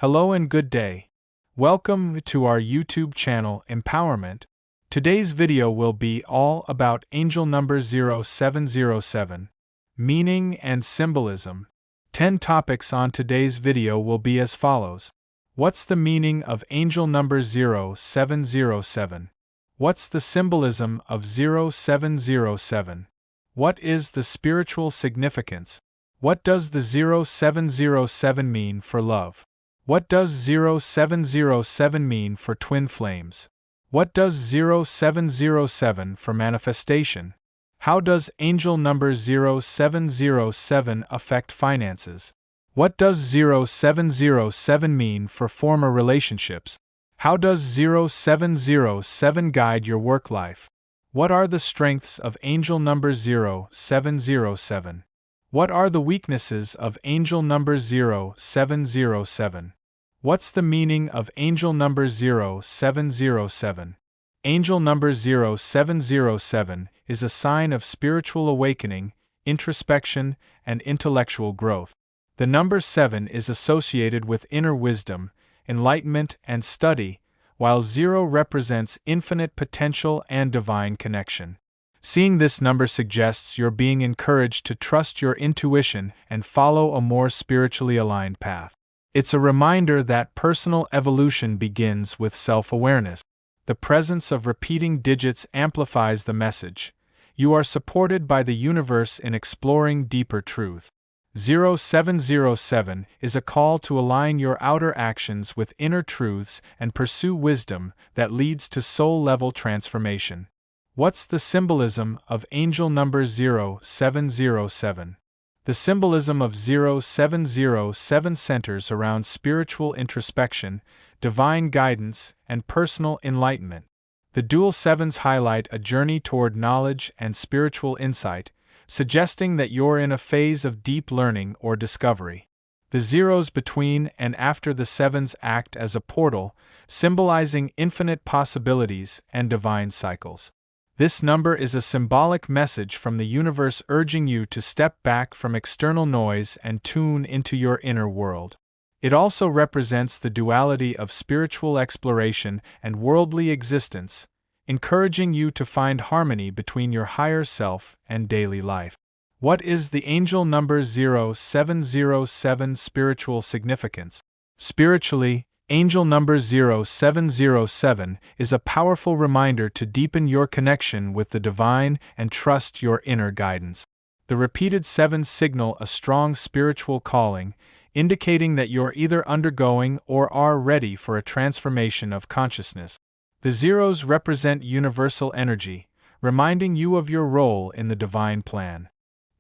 Hello and good day. Welcome to our YouTube channel Empowerment. Today's video will be all about angel number 0707, meaning and symbolism. 10 topics on today's video will be as follows. What's the meaning of angel number 0707? What's the symbolism of 0707? What is the spiritual significance? What does the 0707 mean for love? What does 0707 mean for twin flames? What does 0707 for manifestation? How does angel number 0707 affect finances? What does 0707 mean for former relationships? How does 0707 guide your work life? What are the strengths of angel number 0707? What are the weaknesses of angel number 0707? What's the meaning of angel number 0707? Angel number 0707 is a sign of spiritual awakening, introspection, and intellectual growth. The number 7 is associated with inner wisdom, enlightenment, and study, while 0 represents infinite potential and divine connection. Seeing this number suggests you're being encouraged to trust your intuition and follow a more spiritually aligned path. It's a reminder that personal evolution begins with self-awareness. The presence of repeating digits amplifies the message. You are supported by the universe in exploring deeper truth. 0707 is a call to align your outer actions with inner truths and pursue wisdom that leads to soul-level transformation. What's the symbolism of angel number 0707? The symbolism of 0707 centers around spiritual introspection, divine guidance, and personal enlightenment. The dual sevens highlight a journey toward knowledge and spiritual insight, suggesting that you're in a phase of deep learning or discovery. The zeros between and after the sevens act as a portal, symbolizing infinite possibilities and divine cycles. This number is a symbolic message from the universe urging you to step back from external noise and tune into your inner world. It also represents the duality of spiritual exploration and worldly existence, encouraging you to find harmony between your higher self and daily life. What is the angel number 0707 spiritual significance? Spiritually, angel number 0707 is a powerful reminder to deepen your connection with the divine and trust your inner guidance. The repeated sevens signal a strong spiritual calling, indicating that you're either undergoing or are ready for a transformation of consciousness. The zeros represent universal energy, reminding you of your role in the divine plan.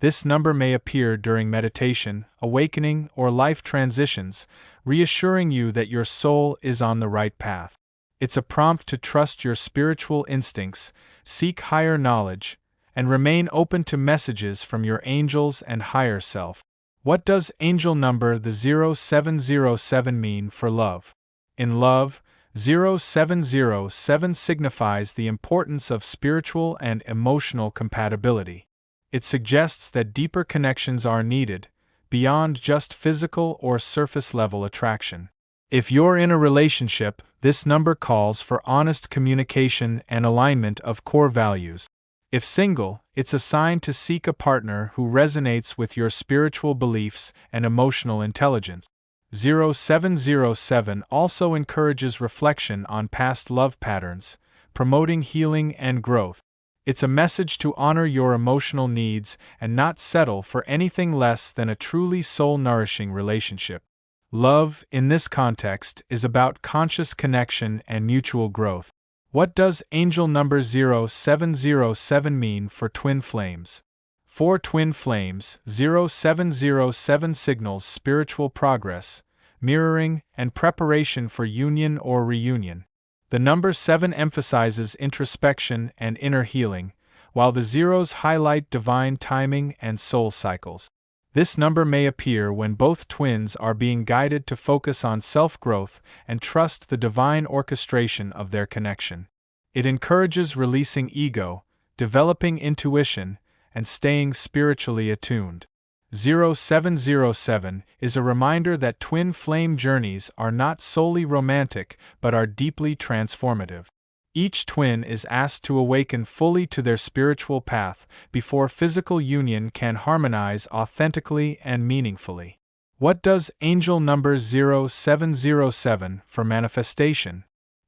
This number may appear during meditation, awakening, or life transitions, reassuring you that your soul is on the right path. It's a prompt to trust your spiritual instincts, seek higher knowledge, and remain open to messages from your angels and higher self. What does angel number the 0707 mean for love? In love, 0707 signifies the importance of spiritual and emotional compatibility. It suggests that deeper connections are needed, beyond just physical or surface-level attraction. If you're in a relationship, this number calls for honest communication and alignment of core values. If single, it's a sign to seek a partner who resonates with your spiritual beliefs and emotional intelligence. 0707 also encourages reflection on past love patterns, promoting healing and growth. It's a message to honor your emotional needs and not settle for anything less than a truly soul-nourishing relationship. Love, in this context, is about conscious connection and mutual growth. What does angel number 0707 mean for twin flames? For twin flames, 0707 signals spiritual progress, mirroring, and preparation for union or reunion. The number 7 emphasizes introspection and inner healing, while the zeros highlight divine timing and soul cycles. This number may appear when both twins are being guided to focus on self-growth and trust the divine orchestration of their connection. It encourages releasing ego, developing intuition, and staying spiritually attuned. 0707 is a reminder that twin flame journeys are not solely romantic but are deeply transformative. Each twin is asked to awaken fully to their spiritual path before physical union can harmonize authentically and meaningfully. What does angel number 0707 for manifestation?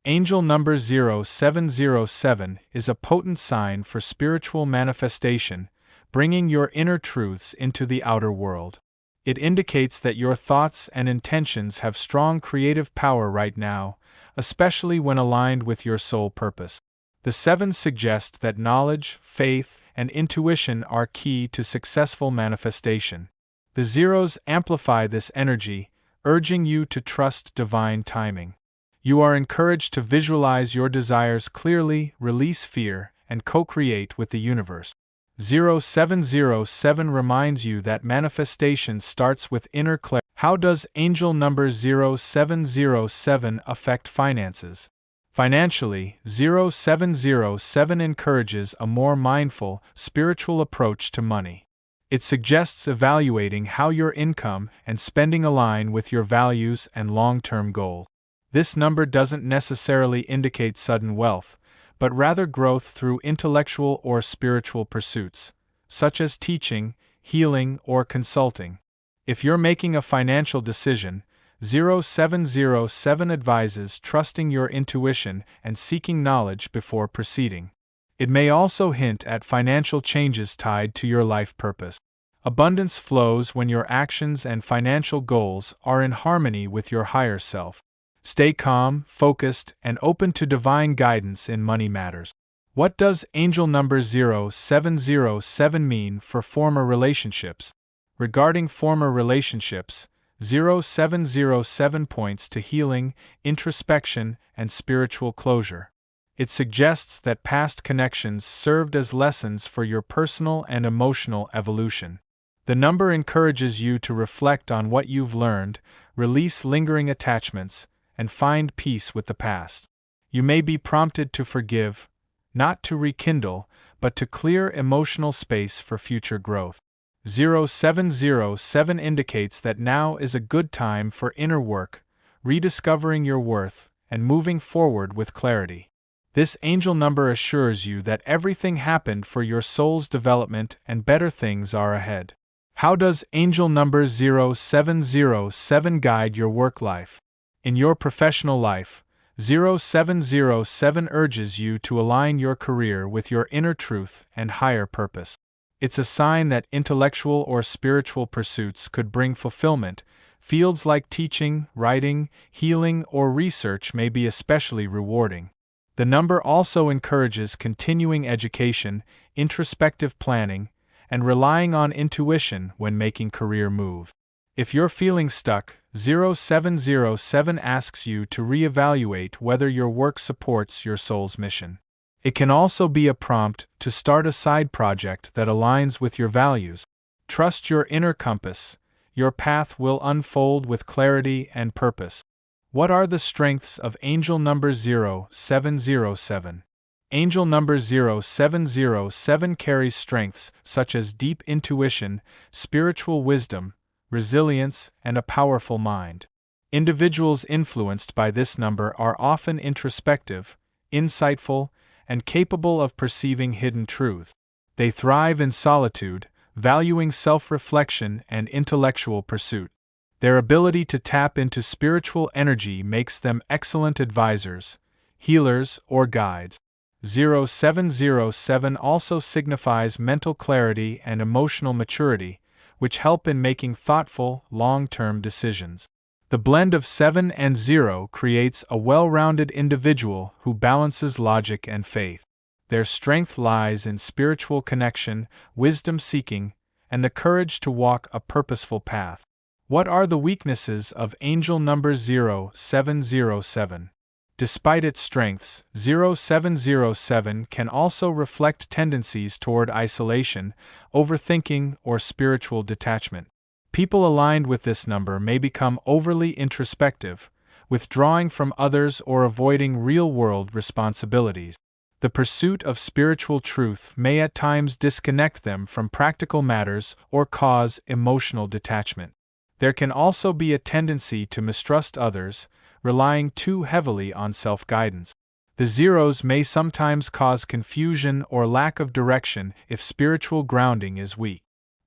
Angel number 0707 is a potent sign for spiritual manifestation, bringing your inner truths into the outer world. It indicates that your thoughts and intentions have strong creative power right now, especially when aligned with your soul purpose. The sevens suggest that knowledge, faith, and intuition are key to successful manifestation. The zeros amplify this energy, urging you to trust divine timing. You are encouraged to visualize your desires clearly, release fear, and co-create with the universe. 0707 reminds you that manifestation starts with inner clarity. How does angel number 0707 affect finances? Financially, 0707 encourages a more mindful, spiritual approach to money. It suggests evaluating how your income and spending align with your values and long-term goals. This number doesn't necessarily indicate sudden wealth, but rather growth through intellectual or spiritual pursuits, such as teaching, healing, or consulting. If you're making a financial decision, 0707 advises trusting your intuition and seeking knowledge before proceeding. It may also hint at financial changes tied to your life purpose. Abundance flows when your actions and financial goals are in harmony with your higher self. Stay calm, focused, and open to divine guidance in money matters. What does angel number 0707 mean for former relationships? Regarding former relationships, 0707 points to healing, introspection, and spiritual closure. It suggests that past connections served as lessons for your personal and emotional evolution. The number encourages you to reflect on what you've learned, release lingering attachments, and find peace with the past. You may be prompted to forgive, not to rekindle, but to clear emotional space for future growth. 0707 indicates that now is a good time for inner work, rediscovering your worth, and moving forward with clarity. This angel number assures you that everything happened for your soul's development and better things are ahead. How does angel number 0707 guide your work life? In your professional life, 0707 urges you to align your career with your inner truth and higher purpose. It's a sign that intellectual or spiritual pursuits could bring fulfillment. Fields like teaching, writing, healing, or research may be especially rewarding. The number also encourages continuing education, introspective planning, and relying on intuition when making career moves. If you're feeling stuck, 0707 asks you to reevaluate whether your work supports your soul's mission. It can also be a prompt to start a side project that aligns with your values. Trust your inner compass. Your path will unfold with clarity and purpose. What are the strengths of angel number 0707? Angel number 0707 carries strengths such as deep intuition, spiritual wisdom, resilience, and a powerful mind. Individuals influenced by this number are often introspective, insightful, and capable of perceiving hidden truth. They thrive in solitude, valuing self-reflection and intellectual pursuit. Their ability to tap into spiritual energy makes them excellent advisors, healers, or guides. 0707 also signifies mental clarity and emotional maturity, which help in making thoughtful, long-term decisions. The blend of 7 and 0 creates a well-rounded individual who balances logic and faith. Their strength lies in spiritual connection, wisdom-seeking, and the courage to walk a purposeful path. What are the weaknesses of angel number 0707? Despite its strengths, 0707 can also reflect tendencies toward isolation, overthinking, or spiritual detachment. People aligned with this number may become overly introspective, withdrawing from others or avoiding real-world responsibilities. The pursuit of spiritual truth may at times disconnect them from practical matters or cause emotional detachment. There can also be a tendency to mistrust others, relying too heavily on self-guidance. The zeros may sometimes cause confusion or lack of direction if spiritual grounding is weak.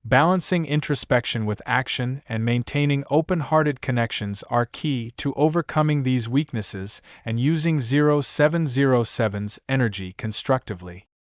Balancing introspection with action and maintaining open-hearted connections are key to overcoming these weaknesses and using 0707's energy constructively.